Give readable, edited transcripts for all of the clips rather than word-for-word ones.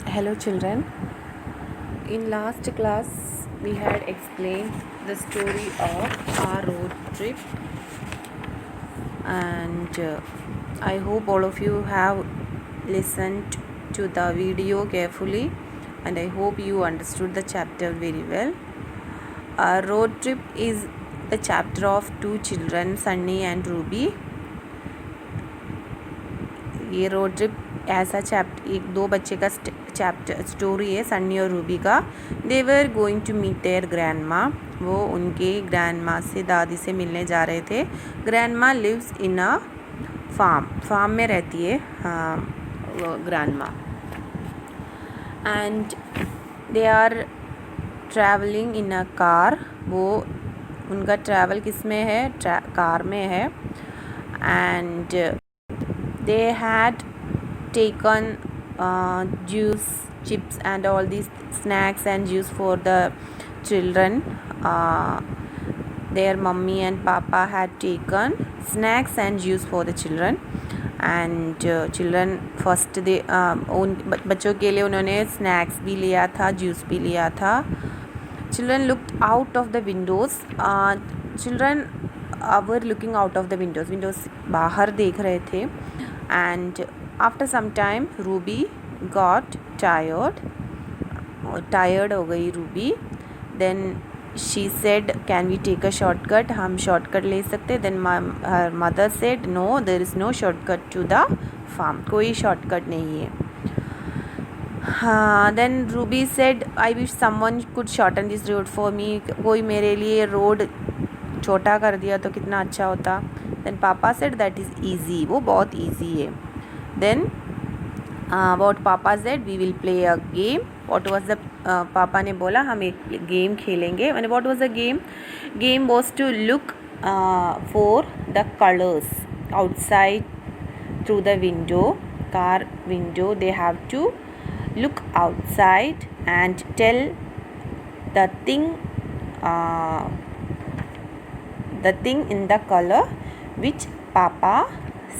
Hello children. In last class we had explained the story of our road trip, and I hope all of you have listened to the video carefully, and I hope you understood the chapter very well. Our road trip is the chapter of two children, Sunny and Ruby. ये road trip ऐसा chapter एक दो बच्चे का chapter story है, सन्नी और Ruby का. They were going to meet their grandma. वो उनके ग्रैंड माँ से, दादी से मिलने जा रहे थे. ग्रैंड माँ लिव्स इन अ फार्म में रहती है grandma. And they are travelling in a car. वो उनका ट्रैवल किस में है? कार में है. And they had taken juice, chips and all these snacks and juice for the children. Their mummy and papa had taken snacks and juice for the children. And children first they उन बच्चों के लिए उन्होंने snacks भी लिया था, juice भी लिया था. Children looked out of the windows. Children were looking out of the windows बाहर देख रहे थे. And after some time Ruby got tired हो गई Ruby. Then she said, can we take a shortcut? हम shortcut ले सकते. Then her mother said, no, there is no shortcut to the farm. कोई shortcut नहीं है. Then Ruby said, I wish someone could shorten this road for me. कोई मेरे लिए road छोटा कर दिया तो कितना अच्छा होता. Then Papa said, that is easy. वो बहुत easy है. Then what Papa said, we will play a game. What was the पापा ने बोला हम एक गेम खेलेंगे. मैंने what was the game? Game was to look for the colors outside through the window, car window. They have to look outside and tell the thing in the color which Papa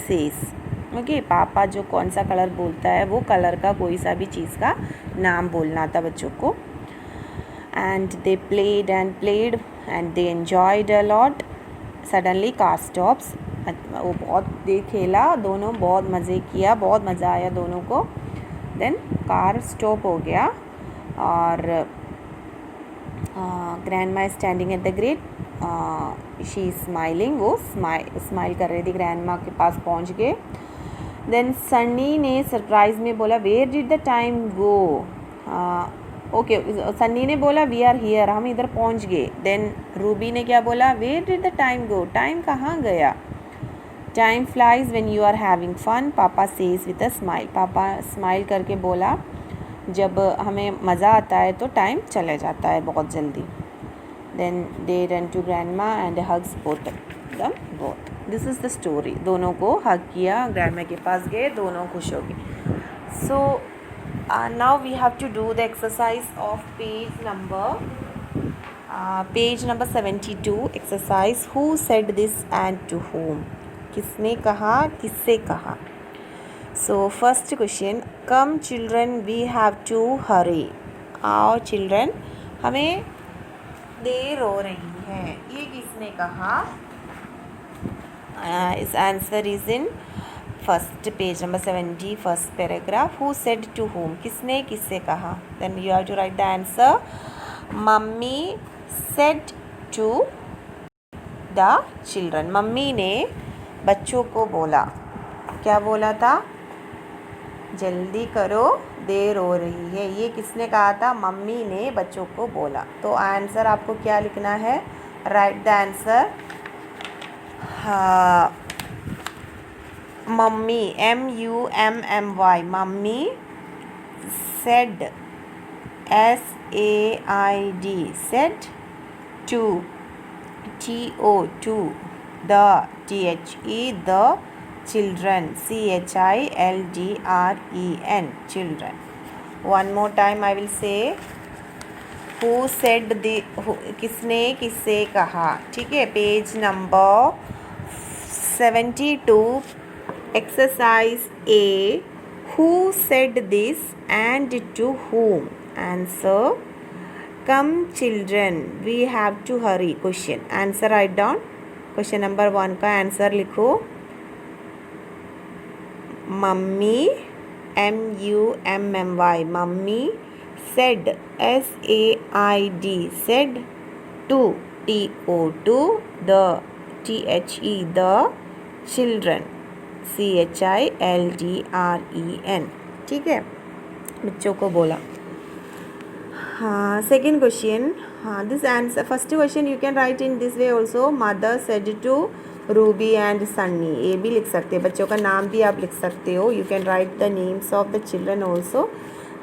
says. Okay पापा जो कौन सा colour बोलता है वो colour का कोई सा भी चीज़ का नाम बोलना था बच्चों को. And they played and they enjoyed a lot. Suddenly car stops. वो बहुत देर खेला दोनों, बहुत मज़े किया, बहुत मज़ा आया दोनों को. देन कार स्टॉप हो गया और grandma standing at the gate. She smiling. वो स्माइल कर रही थी. ग्रैंड माँ के पास पहुँच गए. देन सन्नी ने सरप्राइज में बोला, where did the time go? Okay Sunny ने बोला, वी आर हियर. हम इधर पहुंच गए. देन रूबी ने क्या बोला? Where did the time go? Time कहाँ गया? Time flies when you are having fun, papa says with a smile. Papa smile करके बोला, जब हमें मज़ा आता है तो टाइम चले जाता है बहुत जल्दी. Then they run to grandma and hugs both them both. This is the story. दोनों को हग किया, ग्रैंड माँ के पास गए, दोनों खुश हो गए. So now we have to do the exercise of page number 72. Exercise. Who said this and to whom? किसने कहा, किससे कहा? So first question, come children we have to hurry. आओ चिल्ड्रन, हमें देर हो रही है. ये किसने कहा? His answer is in first page number 70, first paragraph. Who said to whom? किसने किससे कहा? Then you have to write the answer. Mummy said to the children. Mummy ने बच्चों को बोला. क्या बोला था? जल्दी करो, देर हो रही है. ये किसने कहा था? मम्मी ने बच्चों को बोला. तो आंसर आपको क्या लिखना है? Right the answer. Mummy, MUMMY, mummy said, SAID, said to, TO, to, the, THE, the children, CHILDREN, children. One more time I will say, who said the, किसने किससे कहा. ठीक है. Page number 72, exercise A, Who said this and to whom? Answer. Come children, we have to hurry. Question. Answer write down. Question number 1 का answer लिखो. Mummy MUMMY mummy said SAID said to TO2 the THE children CHILDREN. ठीक है, बच्चों को बोला. हाँ, second question. हाँ, this answer first question you can write in this way also. Mother said to Ruby and Sunny. ये भी लिख सकते हैं, बच्चों का नाम भी आप लिख सकते हो. You can right the names of the children also.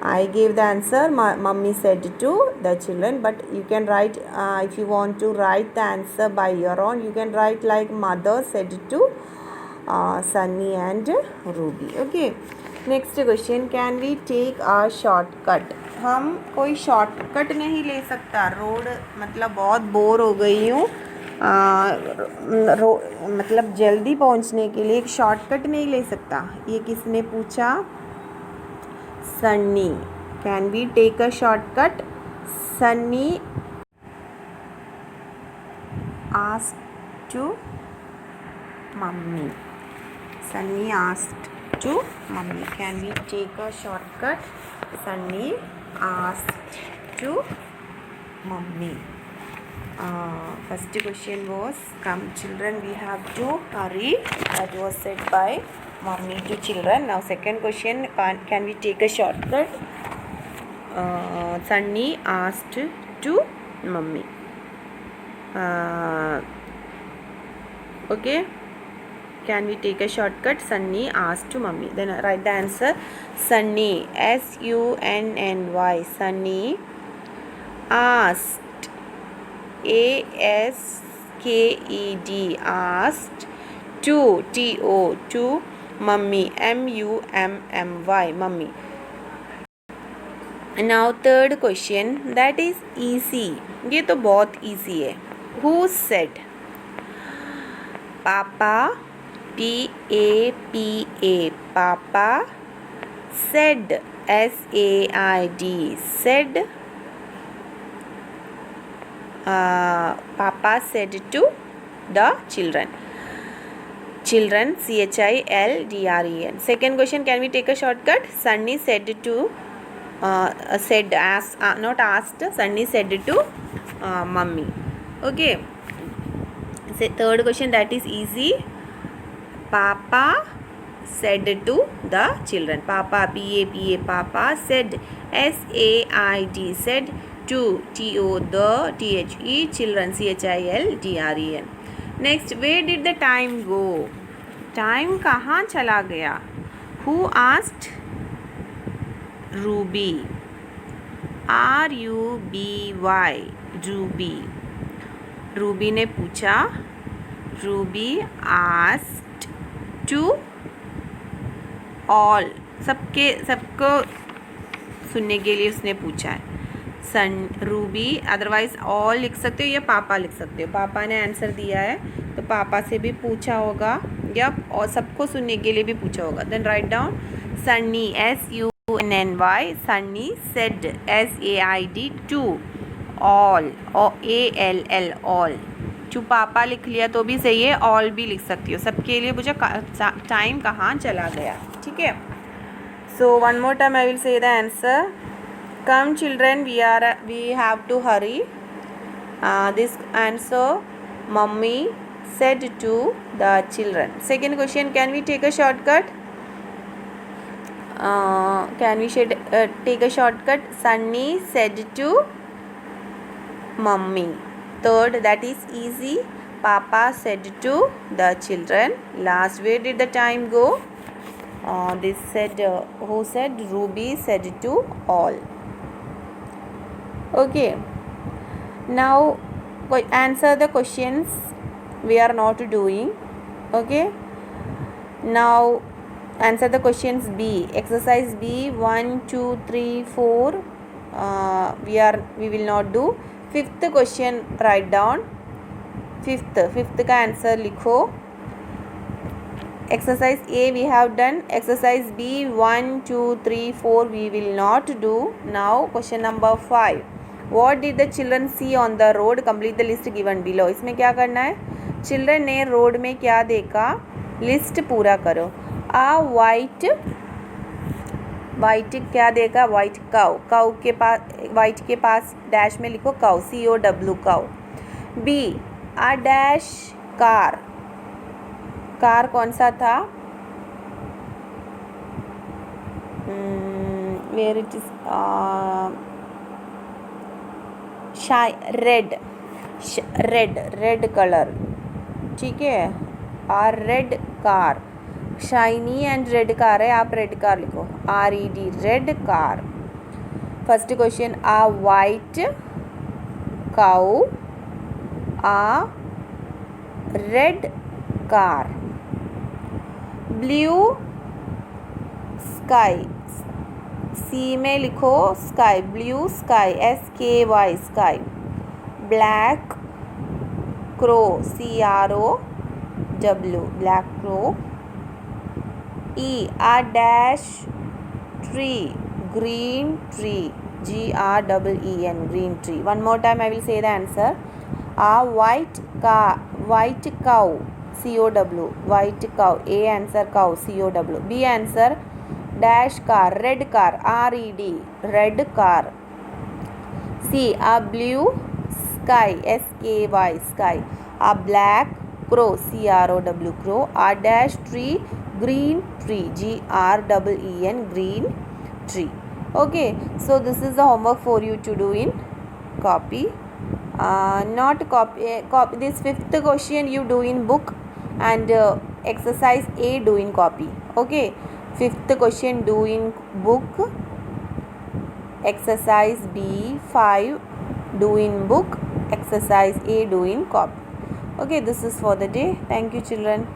I gave the answer. Mummy said to the children, but you can write if you want to write the answer by your own. You can write like mother said to Sunny and Ruby. Okay. Next question. Can we take a shortcut? हम कोई shortcut नहीं ले सकता. Road मतलब बहुत bore हो गई हूँ, मतलब जल्दी पहुँचने के लिए एक शॉर्टकट नहीं ले सकता. ये किसने पूछा? Sunny. Can we take a shortcut? Sunny asked to Mummy. Sunny asked to Mummy. Can we take a shortcut? Sunny asked to Mummy. First question was, come children, we have to hurry. That was said by Mummy to children. Now second question, can we take a shortcut? Sunny asked to Mummy. Okay, can we take a shortcut? Sunny asked to Mummy. Then write the answer. Sunny SUNNY Sunny asked ASKED asked to to Mummy MUMMY Mummy. Now third question, that is easy. ये तो बहुत easy है. Who said? Papa PAPA Papa said SAID said. Papa said to the children. Children CHILDREN. Second question, can we take a shortcut? Sunny said to said as not asked. Sunny said to Mummy. Okay. So third question, that is easy. Papa said to the children. Papa PAPA Papa said SAID said to TO the THE children CHILDREN. Next, where did the time go? Time कहाँ चला गया? Who asked? Ruby. RUBY Ruby. Ruby ने पूछा. Ruby asked to all. सबको सुनने के लिए उसने पूछा है. रूबी, अदरवाइज ऑल लिख सकते हो या पापा लिख सकते हो. पापा ने आंसर दिया है तो पापा से भी पूछा होगा या और सबको सुनने के लिए भी पूछा होगा. Then write down. Sunny SUNNY Sunny said SAID to all ALL all. To papa लिख लिया तो भी सही है, ऑल भी लिख सकती हो. सबके लिए मुझे टाइम कहाँ चला गया. ठीक है. So one more time I will say the answer. Come children, we have to hurry. This answer Mummy said to the children. Second question, can we take a shortcut? Can we take a shortcut? Sunny said to Mummy. Third, that is easy. Papa said to the children. Last, where did the time go? This said who said? Ruby said to all. Okay, now answer the questions we are not doing. Okay, now answer the questions B. Exercise B 1 2 3 4 we will not do. Fifth question write down. Fifth का answer लिखो. Exercise A we have done. Exercise B 1, 2, 3, 4 we will not do. Now question number 5. What did the children see on the road? Complete the list given below. इसमें क्या करना है? Children ने road में क्या देखा? लिस्ट पूरा करो. A वाइट क्या देखा? White cow. काउ के पास, वाइट के पास डैश में लिखो cow, COW cow. B a dash car. Car कौन सा था? Where it is red. Red colour. ठीक है, are red car. Shiny and red car है, आप रेड कार लिखो, RED red car. First question, a white cow a red car. Blue sky, C में लिखो sky, blue sky, SKY sky. Black crow, CROW black crow. E a dash tree, green tree, GREEN green tree. One more time I will say the answer. A white car, white cow, COW white cow. A answer cow, COW. B answer dash car, red car, RED red car. C a blue sky, SKY sky. A black crow, CROW crow. A dash tree, green tree, GREEN green tree. Okay, so this is the homework for you to do in copy. Not copy, this fifth question you do in book, and exercise A do in copy. Okay, fifth question do in book, exercise B 5 do in book, exercise A do in copy. Okay, this is for the day. Thank you children.